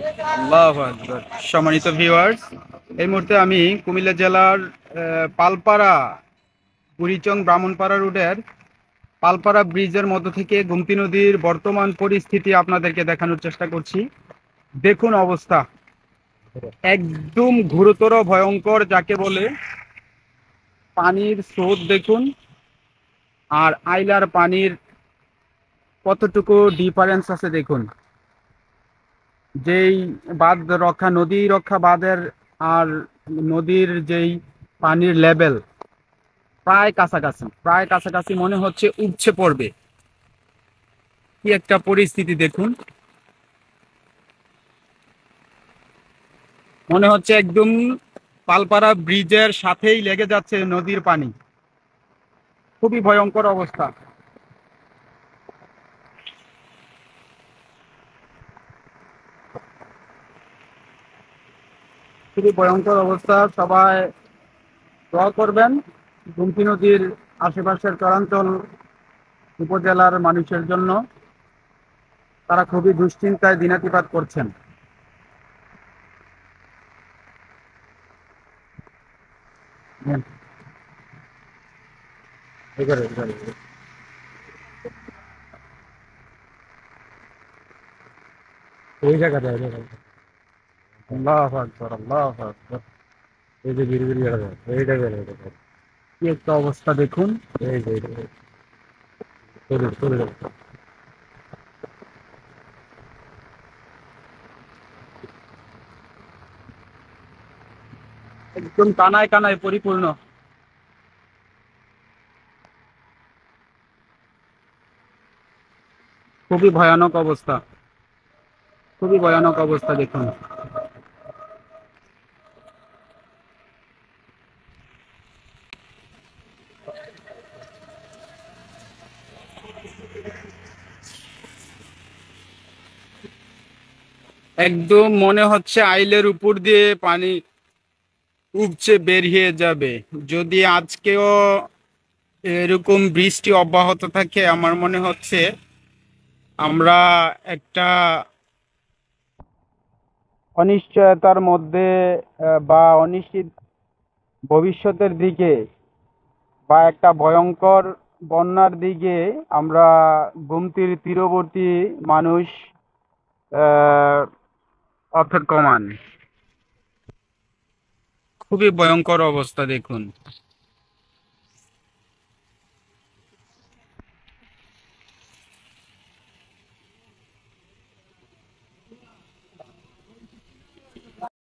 আল্লাহু আকবার। সম্মানিত ভিউয়ার্স, এই মুহূর্তে আমি কুমিল্লা জেলার পালপাড়া বুড়িচং ব্রাহ্মণপাড়া রোডের পালপাড়া ব্রিজের মধ্য থেকে গোমতী নদীর বর্তমান পরিস্থিতি আপনাদেরকে দেখানোর চেষ্টা করছি। দেখুন অবস্থা, একদম গুরুতর ভয়ঙ্কর যাকে বলে। পানির স্রোত দেখুন, আর আইলার পানির কতটুকু ডিফারেন্স আছে দেখুন। যেই বাঁধ রক্ষা, নদী রক্ষা বাঁধের আর নদীর যেই পানির লেভেল প্রায় কাছাকাছি মনে হচ্ছে উপচে পড়বে। কি একটা পরিস্থিতি দেখুন, মনে হচ্ছে একদম পালপাড়া ব্রিজের সাথেই লেগে যাচ্ছে নদীর পানি। খুবই ভয়ঙ্কর অবস্থা। খুবই ভয়ঙ্কর অবস্থা। সবাই দোয়া করবেন গোমতী নদীর আশেপাশের চরাঞ্চল উপজেলার মানুষের জন্য। তারা খুবই দুশ্চিন্তায় দিনাতিপাত করছেন। হ্যাঁ, এই জায়গাটা আল্লাহু আকবার, আল্লাহু আকবার। এই যে বিড়বিড় করা যায়, এইটা গেল, এইটা গেল। কি একটা অবস্থা দেখুন। এই যে চলে চলে যাচ্ছে। একদম কানায় কানায় পরিপূর্ণ। খুবই ভয়ানক অবস্থা, খুবই ভয়ানক অবস্থা দেখুন। একদম মনে হচ্ছে আইলের উপর দিয়ে পানি উপচে বেরিয়ে যাবে। যদি আজকেও এরকম বৃষ্টি অব্যাহত থাকে, আমার মনে হচ্ছে আমরা একটা অনিশ্চয়তার মধ্যে বা অনিশ্চিত ভবিষ্যতের দিকে বা একটা ভয়ঙ্কর বন্যার দিকে আমরা গোমতীর তীরবর্তী মানুষ আহ অপেক্ষমান। খুবই ভয়ঙ্কর অবস্থা দেখুন।